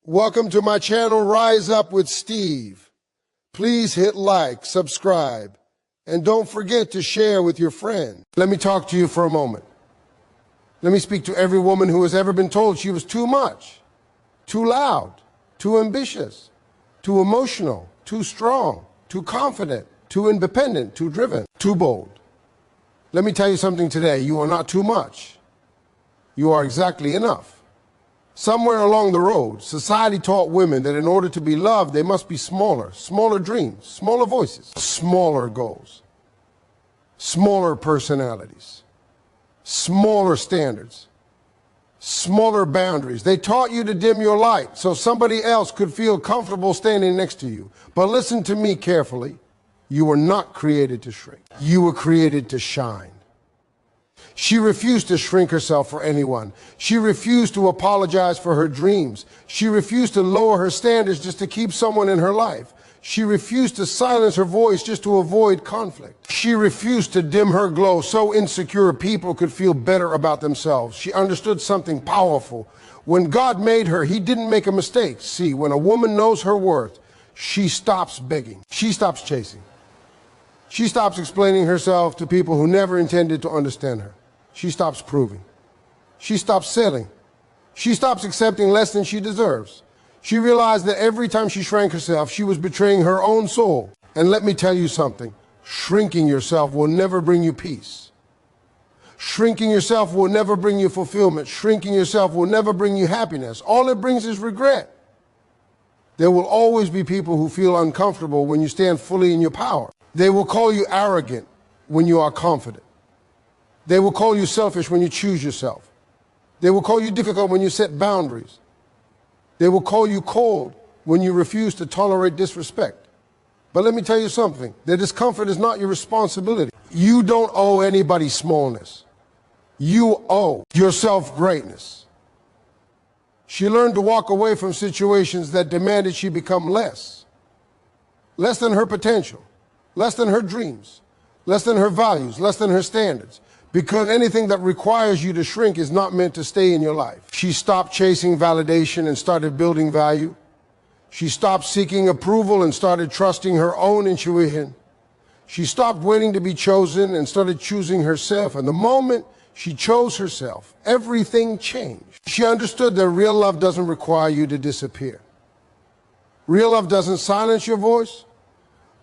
Welcome to my channel, Rise Up with Steve. Please hit like, subscribe, and don't forget to share with your friends. Let me talk to you for a moment. Let me speak to every woman who has ever been told she was too much, too loud, too ambitious, too emotional, too strong, too confident, too independent, too driven, too bold. Let me tell you something today. You are not too much. You are exactly enough. Somewhere along the road, society taught women that in order to be loved, they must be smaller, smaller dreams, smaller voices, smaller goals, smaller personalities, smaller standards, smaller boundaries. They taught you to dim your light so somebody else could feel comfortable standing next to you. But listen to me carefully. You were not created to shrink. You were created to shine. She refused to shrink herself for anyone. She refused to apologize for her dreams. She refused to lower her standards just to keep someone in her life. She refused to silence her voice just to avoid conflict. She refused to dim her glow so insecure people could feel better about themselves. She understood something powerful. When God made her, He didn't make a mistake. See, when a woman knows her worth, she stops begging. She stops chasing. She stops explaining herself to people who never intended to understand her. She stops proving. She stops settling. She stops accepting less than she deserves. She realized that every time she shrank herself, she was betraying her own soul. And let me tell you something. Shrinking yourself will never bring you peace. Shrinking yourself will never bring you fulfillment. Shrinking yourself will never bring you happiness. All it brings is regret. There will always be people who feel uncomfortable when you stand fully in your power. They will call you arrogant when you are confident. They will call you selfish when you choose yourself. They will call you difficult when you set boundaries. They will call you cold when you refuse to tolerate disrespect. But let me tell you something. Their discomfort is not your responsibility. You don't owe anybody smallness. You owe yourself greatness. She learned to walk away from situations that demanded she become less. Less than her potential. Less than her dreams. Less than her values. Less than her standards. Because anything that requires you to shrink is not meant to stay in your life. She stopped chasing validation and started building value. She stopped seeking approval and started trusting her own intuition. She stopped waiting to be chosen and started choosing herself. And the moment she chose herself, everything changed. She understood that real love doesn't require you to disappear. Real love doesn't silence your voice.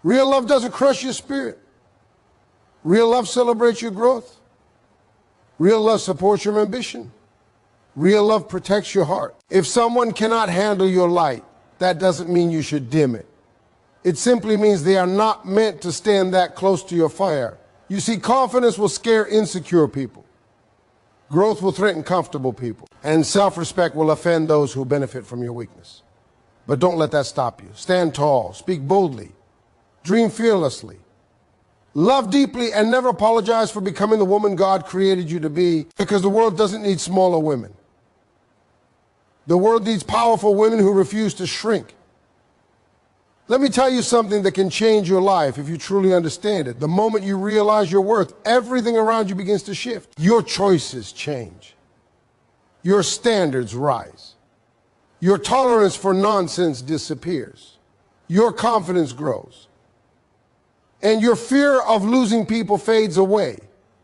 Real love doesn't crush your spirit. Real love celebrates your growth. Real love supports your ambition. Real love protects your heart. If someone cannot handle your light, that doesn't mean you should dim it. It simply means they are not meant to stand that close to your fire. You see, confidence will scare insecure people. Growth will threaten comfortable people. And self-respect will offend those who benefit from your weakness. But don't let that stop you. Stand tall, speak boldly, dream fearlessly. Love deeply and never apologize for becoming the woman God created you to be, because the world doesn't need smaller women. The world needs powerful women who refuse to shrink. Let me tell you something that can change your life if you truly understand it. The moment you realize your worth, everything around you begins to shift. Your choices change. Your standards rise. Your tolerance for nonsense disappears. Your confidence grows. And your fear of losing people fades away.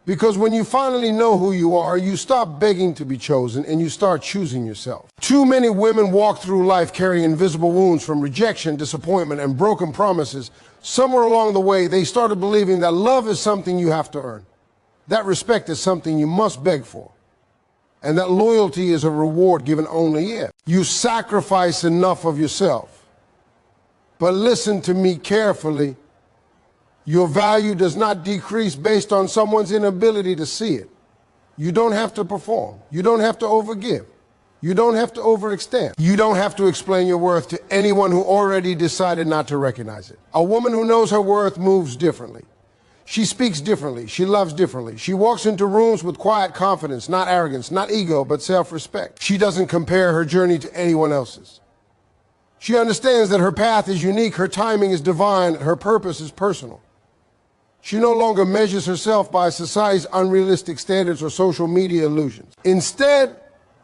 Because when you finally know who you are, you stop begging to be chosen and you start choosing yourself. Too many women walk through life carrying invisible wounds from rejection, disappointment, and broken promises. Somewhere along the way, they started believing that love is something you have to earn. That respect is something you must beg for. And that loyalty is a reward given only if you sacrifice enough of yourself. But listen to me carefully. Your value does not decrease based on someone's inability to see it. You don't have to perform. You don't have to overgive. You don't have to overextend. You don't have to explain your worth to anyone who already decided not to recognize it. A woman who knows her worth moves differently. She speaks differently. She loves differently. She walks into rooms with quiet confidence, not arrogance, not ego, but self-respect. She doesn't compare her journey to anyone else's. She understands that her path is unique, her timing is divine, her purpose is personal. She no longer measures herself by society's unrealistic standards or social media illusions. Instead,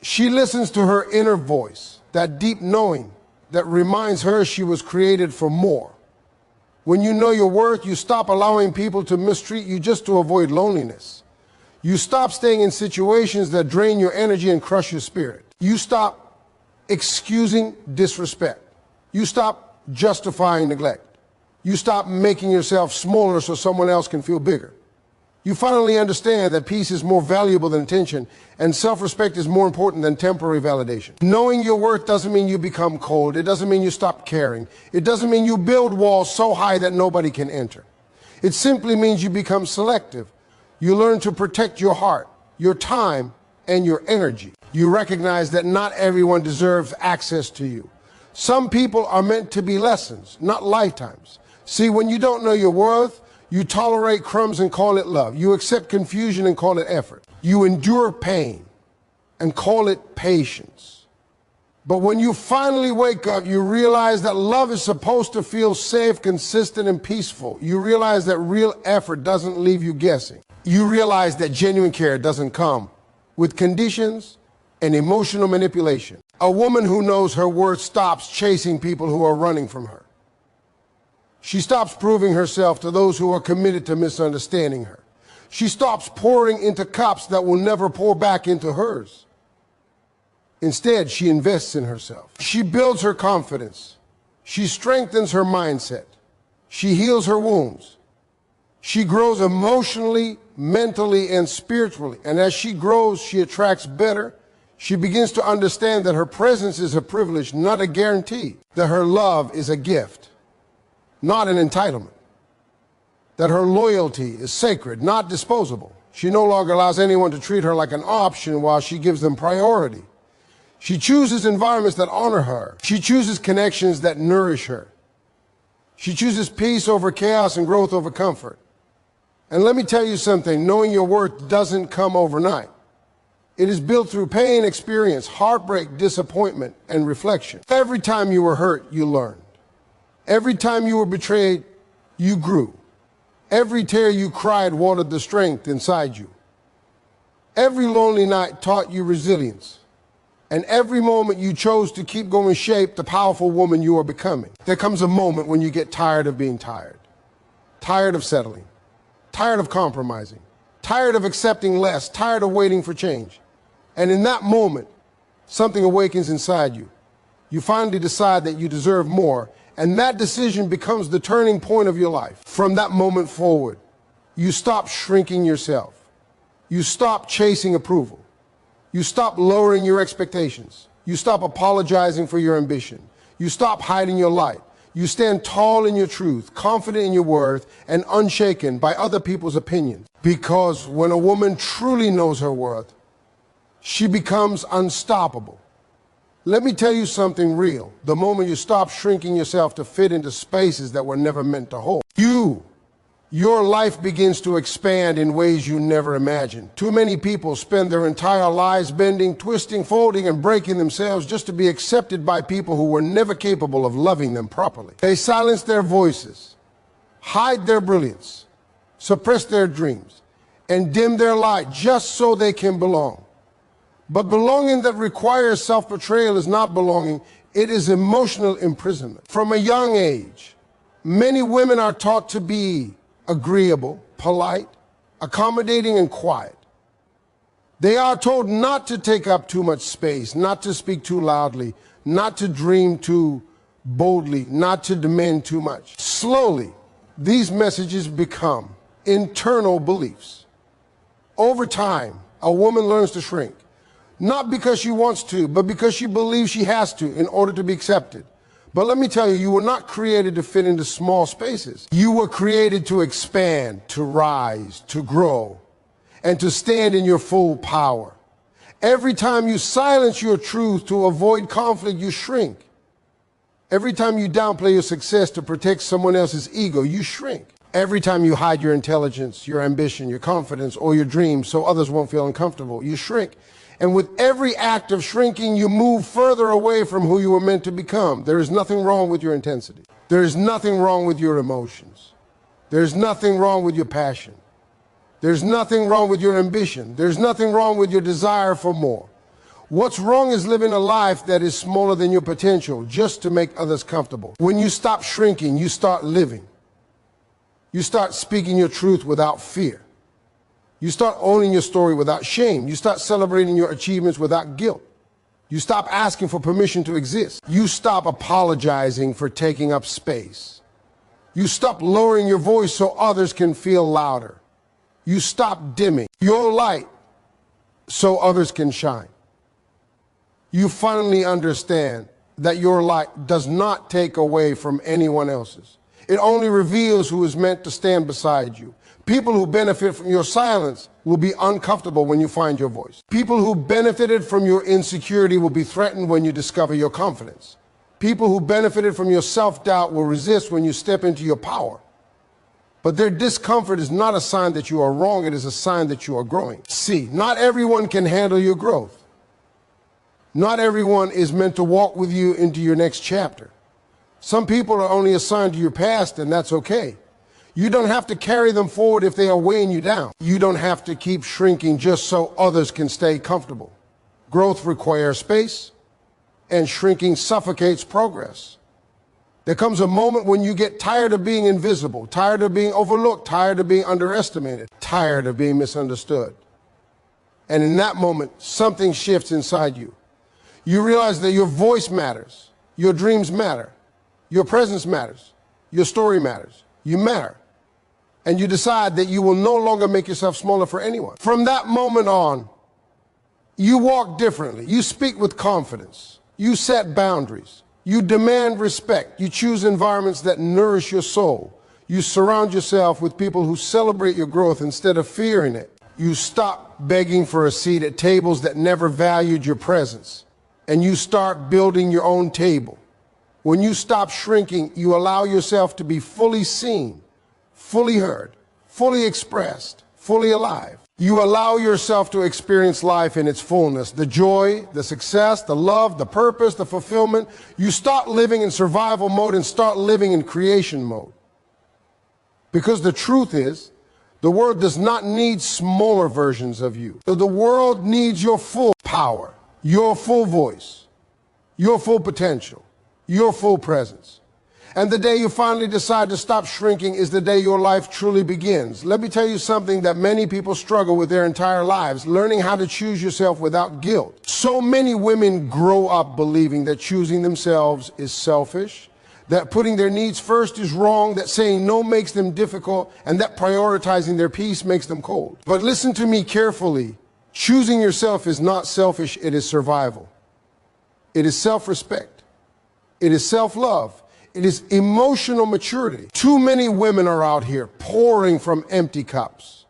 she listens to her inner voice. that deep knowing that reminds her she was created for more. When you know your worth, you stop allowing people to mistreat you just to avoid loneliness. You stop staying in situations that drain your energy and crush your spirit. You stop excusing disrespect. You stop justifying neglect. You stop making yourself smaller so someone else can feel bigger. You finally understand that peace is more valuable than attention, and self-respect is more important than temporary validation. Knowing your worth doesn't mean you become cold. It doesn't mean you stop caring. It doesn't mean you build walls so high that nobody can enter. It simply means you become selective. You learn to protect your heart, your time, and your energy. You recognize that not everyone deserves access to you. Some people are meant to be lessons, not lifetimes. See, when you don't know your worth, you tolerate crumbs and call it love. You accept confusion and call it effort. You endure pain and call it patience. But when you finally wake up, you realize that love is supposed to feel safe, consistent, and peaceful. You realize that real effort doesn't leave you guessing. You realize that genuine care doesn't come with conditions and emotional manipulation. A woman who knows her worth stops chasing people who are running from her. She stops proving herself to those who are committed to misunderstanding her. She stops pouring into cups that will never pour back into hers. Instead, she invests in herself. She builds her confidence. She strengthens her mindset. She heals her wounds. She grows emotionally, mentally, and spiritually. And as she grows, she attracts better. She begins to understand that her presence is a privilege, not a guarantee. That her love is a gift, not an entitlement. That her loyalty is sacred, not disposable. She no longer allows anyone to treat her like an option while she gives them priority. She chooses environments that honor her. She chooses connections that nourish her. She chooses peace over chaos and growth over comfort. And let me tell you something, knowing your worth doesn't come overnight. It is built through pain, experience, heartbreak, disappointment, and reflection. Every time you were hurt, you learned. Every time you were betrayed, you grew. Every tear you cried watered the strength inside you. Every lonely night taught you resilience. And every moment you chose to keep going shaped the powerful woman you are becoming. There comes a moment when you get tired of being tired. Tired of settling. Tired of compromising. Tired of accepting less. Tired of waiting for change. And in that moment, something awakens inside you. You finally decide that you deserve more. And that decision becomes the turning point of your life. From that moment forward, you stop shrinking yourself. You stop chasing approval. You stop lowering your expectations. You stop apologizing for your ambition. You stop hiding your light. You stand tall in your truth, confident in your worth, and unshaken by other people's opinions. Because when a woman truly knows her worth, she becomes unstoppable. Let me tell you something real. The moment you stop shrinking yourself to fit into spaces that were never meant to hold you, your life begins to expand in ways you never imagined. Too many people spend their entire lives bending, twisting, folding, and breaking themselves just to be accepted by people who were never capable of loving them properly. They silence their voices, hide their brilliance, suppress their dreams, and dim their light just so they can belong. But belonging that requires self-betrayal is not belonging, it is emotional imprisonment. From a young age, many women are taught to be agreeable, polite, accommodating, and quiet. They are told not to take up too much space, not to speak too loudly, not to dream too boldly, not to demand too much. Slowly, these messages become internal beliefs. Over time, a woman learns to shrink. Not because she wants to, but because she believes she has to in order to be accepted. But let me tell you, you were not created to fit into small spaces. You were created to expand, to rise, to grow, and to stand in your full power. Every time you silence your truth to avoid conflict, you shrink. Every time you downplay your success to protect someone else's ego, you shrink. Every time you hide your intelligence, your ambition, your confidence, or your dreams so others won't feel uncomfortable, you shrink. And with every act of shrinking, you move further away from who you were meant to become. There is nothing wrong with your intensity. There is nothing wrong with your emotions. There's nothing wrong with your passion. There's nothing wrong with your ambition. There's nothing wrong with your desire for more. What's wrong is living a life that is smaller than your potential just to make others comfortable. When you stop shrinking, you start living. You start speaking your truth without fear. You start owning your story without shame. You start celebrating your achievements without guilt. You stop asking for permission to exist. You stop apologizing for taking up space. You stop lowering your voice so others can feel louder. You stop dimming your light so others can shine. You finally understand that your light does not take away from anyone else's. It only reveals who is meant to stand beside you. People who benefit from your silence will be uncomfortable when you find your voice. People who benefited from your insecurity will be threatened when you discover your confidence. People who benefited from your self-doubt will resist when you step into your power. But their discomfort is not a sign that you are wrong, it is a sign that you are growing. See, not everyone can handle your growth. Not everyone is meant to walk with you into your next chapter. Some people are only assigned to your past, and that's okay. You don't have to carry them forward if they are weighing you down. You don't have to keep shrinking just so others can stay comfortable. Growth requires space, and shrinking suffocates progress. There comes a moment when you get tired of being invisible, tired of being overlooked, tired of being underestimated, tired of being misunderstood. And in that moment, something shifts inside you. You realize that your voice matters, your dreams matter, your presence matters, your story matters, you matter. And you decide that you will no longer make yourself smaller for anyone. From that moment on, you walk differently. You speak with confidence. You set boundaries. You demand respect. You choose environments that nourish your soul. You surround yourself with people who celebrate your growth instead of fearing it. You stop begging for a seat at tables that never valued your presence. And you start building your own table. When you stop shrinking, you allow yourself to be fully seen, fully heard, fully expressed, fully alive. You allow yourself to experience life in its fullness, the joy, the success, the love, the purpose, the fulfillment. You start living in survival mode and start living in creation mode. Because the truth is, the world does not need smaller versions of you. The world needs your full power, your full voice, your full potential, your full presence. And the day you finally decide to stop shrinking is the day your life truly begins. Let me tell you something that many people struggle with their entire lives, learning how to choose yourself without guilt. So many women grow up believing that choosing themselves is selfish, that putting their needs first is wrong, that saying no makes them difficult, and that prioritizing their peace makes them cold. But listen to me carefully. Choosing yourself is not selfish, it is survival. It is self-respect. It is self-love. It is emotional maturity. Too many women are out here pouring from empty cups,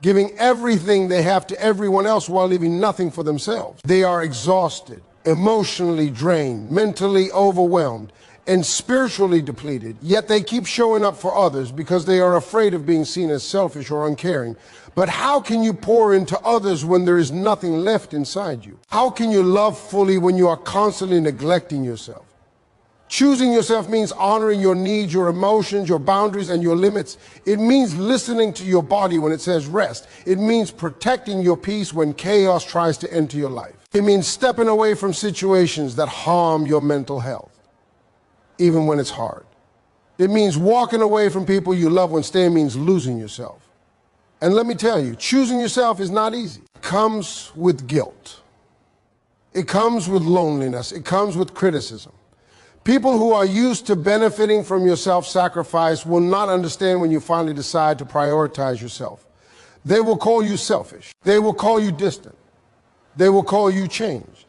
giving everything they have to everyone else while leaving nothing for themselves. They are exhausted, emotionally drained, mentally overwhelmed, and spiritually depleted, yet they keep showing up for others because they are afraid of being seen as selfish or uncaring. But how can you pour into others when there is nothing left inside you? How can you love fully when you are constantly neglecting yourself? Choosing yourself means honoring your needs, your emotions, your boundaries, and your limits. It means listening to your body when it says rest. It means protecting your peace when chaos tries to enter your life. It means stepping away from situations that harm your mental health, even when it's hard. It means walking away from people you love when staying means losing yourself. And let me tell you, choosing yourself is not easy. It comes with guilt. It comes with loneliness. It comes with criticism. People who are used to benefiting from your self-sacrifice will not understand when you finally decide to prioritize yourself. They will call you selfish. They will call you distant. They will call you changed.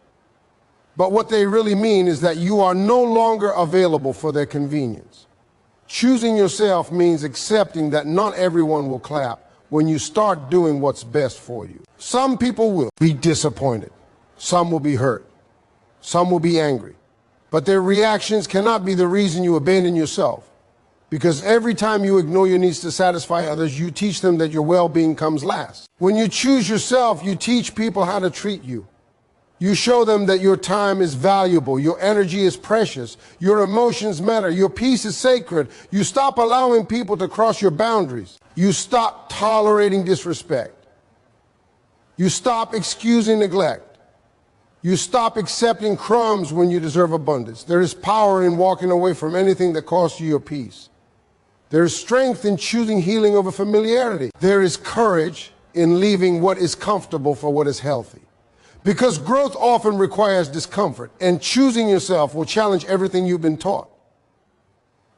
But what they really mean is that you are no longer available for their convenience. Choosing yourself means accepting that not everyone will clap when you start doing what's best for you. Some people will be disappointed. Some will be hurt. Some will be angry. But their reactions cannot be the reason you abandon yourself. Because every time you ignore your needs to satisfy others, you teach them that your well-being comes last. When you choose yourself, you teach people how to treat you. You show them that your time is valuable, your energy is precious, your emotions matter, your peace is sacred. You stop allowing people to cross your boundaries. You stop tolerating disrespect. You stop excusing neglect. You stop accepting crumbs when you deserve abundance. There is power in walking away from anything that costs you your peace. There is strength in choosing healing over familiarity. There is courage in leaving what is comfortable for what is healthy. Because growth often requires discomfort, and choosing yourself will challenge everything you've been taught.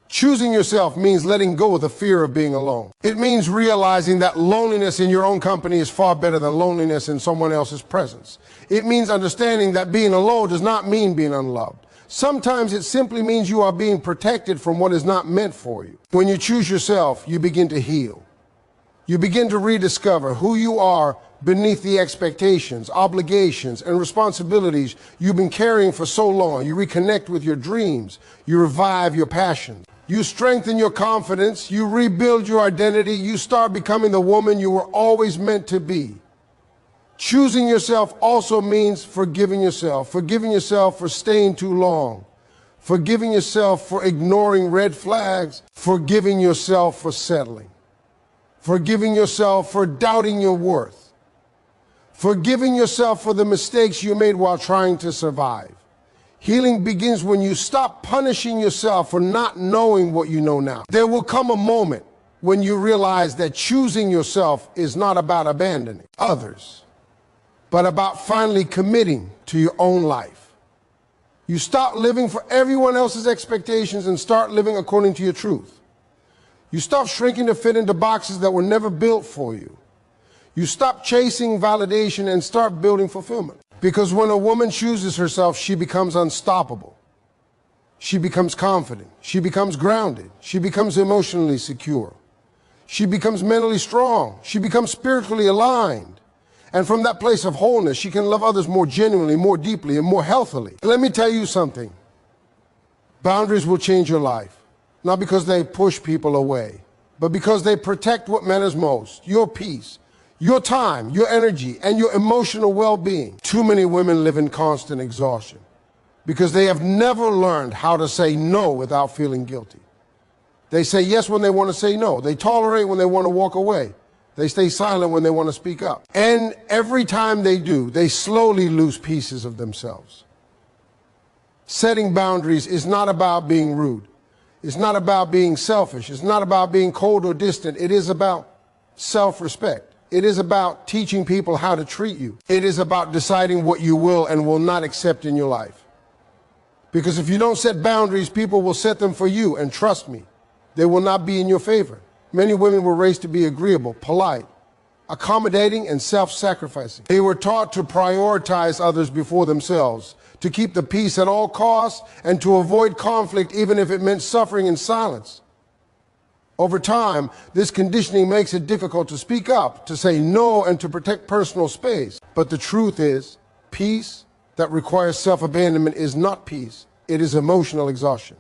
Choosing yourself means letting go of the fear of being alone. It means realizing that loneliness in your own company is far better than loneliness in someone else's presence. It means understanding that being alone does not mean being unloved. Sometimes it simply means you are being protected from what is not meant for you. When you choose yourself, you begin to heal. You begin to rediscover who you are beneath the expectations, obligations, and responsibilities you've been carrying for so long. You reconnect with your dreams. You revive your passions. You strengthen your confidence. You rebuild your identity. You start becoming the woman you were always meant to be. Choosing yourself also means forgiving yourself for staying too long, forgiving yourself for ignoring red flags, forgiving yourself for settling, forgiving yourself for doubting your worth, forgiving yourself for the mistakes you made while trying to survive. Healing begins when you stop punishing yourself for not knowing what you know now. There will come a moment when you realize that choosing yourself is not about abandoning others, but about finally committing to your own life. You stop living for everyone else's expectations and start living according to your truth. You stop shrinking to fit into boxes that were never built for you. You stop chasing validation and start building fulfillment. Because when a woman chooses herself, she becomes unstoppable. She becomes confident. She becomes grounded. She becomes emotionally secure. She becomes mentally strong. She becomes spiritually aligned. And from that place of wholeness, she can love others more genuinely, more deeply, and more healthily. Let me tell you something. Boundaries will change your life. Not because they push people away, but because they protect what matters most, your peace, your time, your energy, and your emotional well-being. Too many women live in constant exhaustion because they have never learned how to say no without feeling guilty. They say yes when they want to say no. They tolerate when they want to walk away. They stay silent when they want to speak up. And every time they do, they slowly lose pieces of themselves. Setting boundaries is not about being rude. It's not about being selfish. It's not about being cold or distant. It is about self-respect. It is about teaching people how to treat you. It is about deciding what you will and will not accept in your life. Because if you don't set boundaries, people will set them for you. And trust me, they will not be in your favor. Many women were raised to be agreeable, polite, accommodating, and self-sacrificing. They were taught to prioritize others before themselves, to keep the peace at all costs, and to avoid conflict even if it meant suffering in silence. Over time, this conditioning makes it difficult to speak up, to say no, and to protect personal space. But the truth is, peace that requires self-abandonment is not peace. It is emotional exhaustion.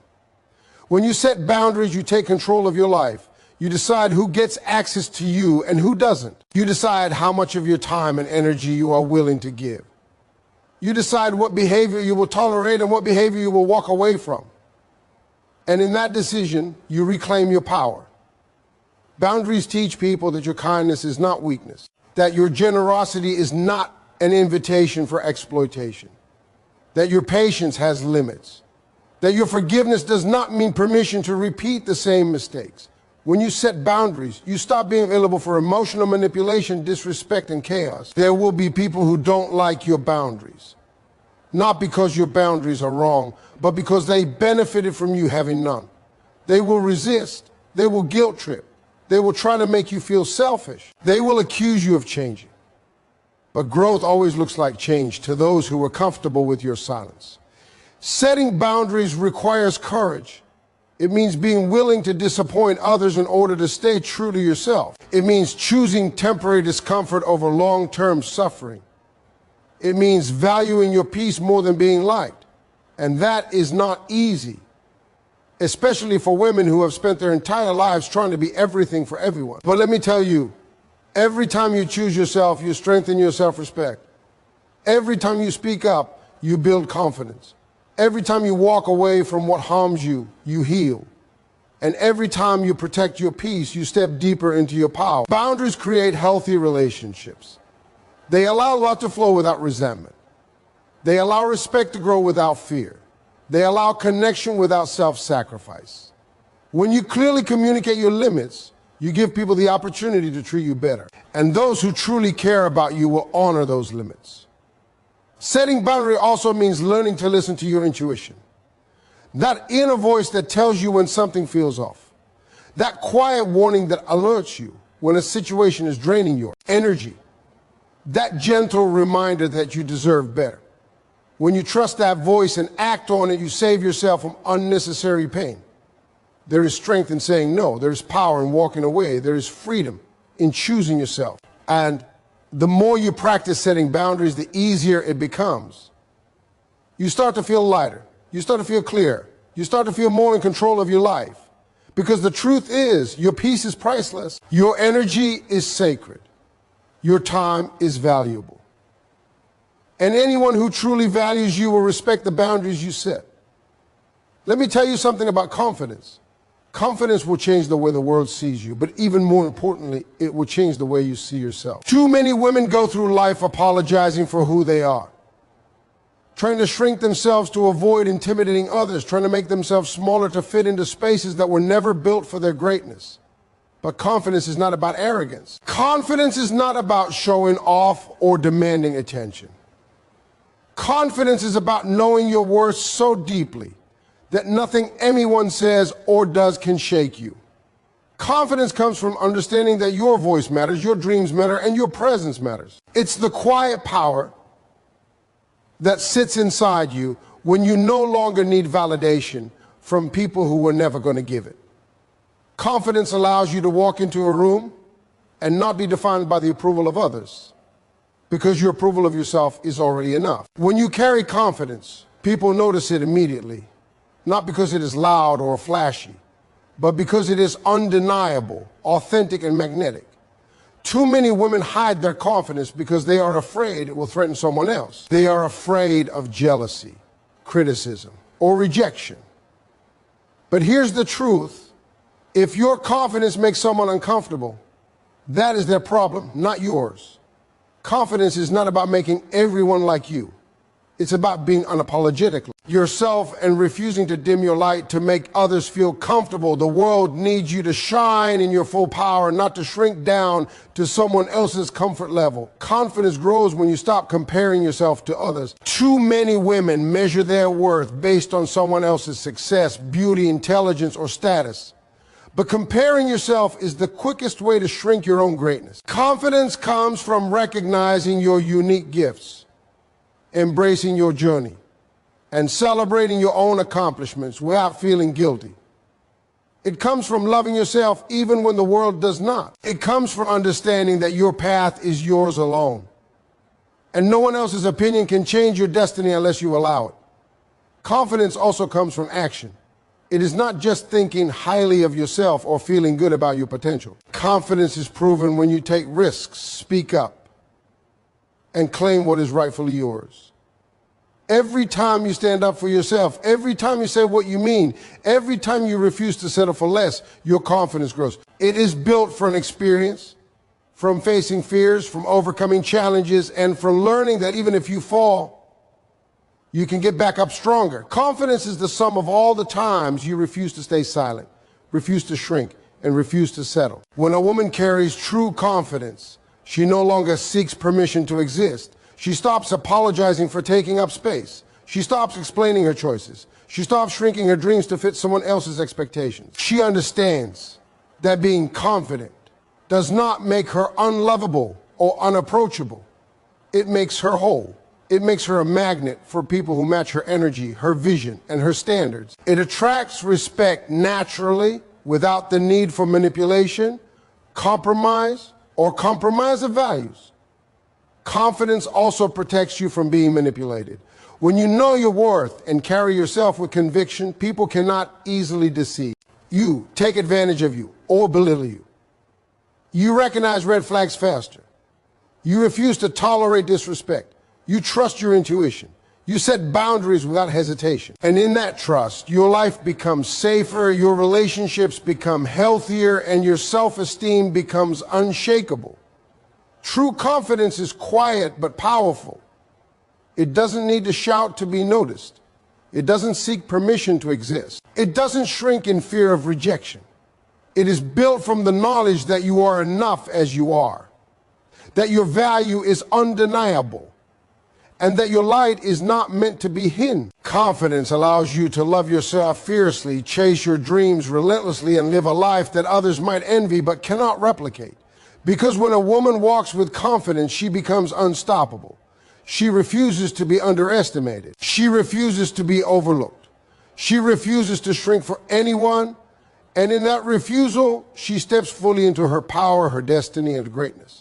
When you set boundaries, you take control of your life. You decide who gets access to you and who doesn't. You decide how much of your time and energy you are willing to give. You decide what behavior you will tolerate and what behavior you will walk away from. And in that decision, you reclaim your power. Boundaries teach people that your kindness is not weakness, that your generosity is not an invitation for exploitation, that your patience has limits, that your forgiveness does not mean permission to repeat the same mistakes. When you set boundaries, you stop being available for emotional manipulation, disrespect, and chaos. There will be people who don't like your boundaries, not because your boundaries are wrong, but because they benefited from you having none. They will resist. They will guilt trip. They will try to make you feel selfish. They will accuse you of changing. But growth always looks like change to those who are comfortable with your silence. Setting boundaries requires courage. It means being willing to disappoint others in order to stay true to yourself. It means choosing temporary discomfort over long-term suffering. It means valuing your peace more than being liked. And that is not easy, especially for women who have spent their entire lives trying to be everything for everyone. But let me tell you, every time you choose yourself, you strengthen your self-respect. Every time you speak up, you build confidence. Every time you walk away from what harms you, you heal. And every time you protect your peace, you step deeper into your power. Boundaries create healthy relationships. They allow love to flow without resentment. They allow respect to grow without fear. They allow connection without self-sacrifice. When you clearly communicate your limits, you give people the opportunity to treat you better. And those who truly care about you will honor those limits. Setting boundary also means learning to listen to your intuition. That inner voice that tells you when something feels off. That quiet warning that alerts you when a situation is draining your energy. That gentle reminder that you deserve better. When you trust that voice and act on it, you save yourself from unnecessary pain. There is strength in saying no. There is power in walking away. There is freedom in choosing yourself. And the more you practice setting boundaries, the easier it becomes. You start to feel lighter. You start to feel clear. You start to feel more in control of your life. Because the truth is, your peace is priceless. Your energy is sacred. Your time is valuable. And anyone who truly values you will respect the boundaries you set. Let me tell you something about confidence. Confidence will change the way the world sees you, but even more importantly, it will change the way you see yourself. Too many women go through life apologizing for who they are, trying to shrink themselves to avoid intimidating others, trying to make themselves smaller to fit into spaces that were never built for their greatness. But confidence is not about arrogance. Confidence is not about showing off or demanding attention. Confidence is about knowing your worth so deeply that nothing anyone says or does can shake you. Confidence comes from understanding that your voice matters, your dreams matter, and your presence matters. It's the quiet power that sits inside you when you no longer need validation from people who were never going to give it. Confidence allows you to walk into a room and not be defined by the approval of others, because your approval of yourself is already enough. When you carry confidence, people notice it immediately. Not because it is loud or flashy, but because it is undeniable, authentic, and magnetic. Too many women hide their confidence because they are afraid it will threaten someone else. They are afraid of jealousy, criticism, or rejection. But here's the truth. If your confidence makes someone uncomfortable, that is their problem, not yours. Confidence is not about making everyone like you. It's about being unapologetically yourself and refusing to dim your light to make others feel comfortable. The world needs you to shine in your full power, not to shrink down to someone else's comfort level. Confidence grows when you stop comparing yourself to others. Too many women measure their worth based on someone else's success, beauty, intelligence, or status. But comparing yourself is the quickest way to shrink your own greatness. Confidence comes from recognizing your unique gifts, embracing your journey, and celebrating your own accomplishments without feeling guilty. It comes from loving yourself even when the world does not. It comes from understanding that your path is yours alone, and no one else's opinion can change your destiny unless you allow it. Confidence also comes from action. It is not just thinking highly of yourself or feeling good about your potential. Confidence is proven when you take risks, speak up, and claim what is rightfully yours. Every time you stand up for yourself, every time you say what you mean, every time you refuse to settle for less, your confidence grows. It is built from experience, from facing fears, from overcoming challenges, and from learning that even if you fall, you can get back up stronger. Confidence is the sum of all the times you refuse to stay silent, refuse to shrink, and refuse to settle. When a woman carries true confidence, she no longer seeks permission to exist. She stops apologizing for taking up space. She stops explaining her choices. She stops shrinking her dreams to fit someone else's expectations. She understands that being confident does not make her unlovable or unapproachable. It makes her whole. It makes her a magnet for people who match her energy, her vision, and her standards. It attracts respect naturally without the need for manipulation, compromise, or compromise of values. Confidence also protects you from being manipulated. When you know your worth and carry yourself with conviction, people cannot easily deceive you, take advantage of you, or belittle you. You recognize red flags faster. You refuse to tolerate disrespect. You trust your intuition. You set boundaries without hesitation. And in that trust, your life becomes safer, your relationships become healthier, and your self-esteem becomes unshakable. True confidence is quiet but powerful. It doesn't need to shout to be noticed. It doesn't seek permission to exist. It doesn't shrink in fear of rejection. It is built from the knowledge that you are enough as you are, that your value is undeniable, and that your light is not meant to be hidden. Confidence allows you to love yourself fiercely, chase your dreams relentlessly, and live a life that others might envy but cannot replicate. Because when a woman walks with confidence, she becomes unstoppable. She refuses to be underestimated. She refuses to be overlooked. She refuses to shrink for anyone. And in that refusal, she steps fully into her power, her destiny, and greatness.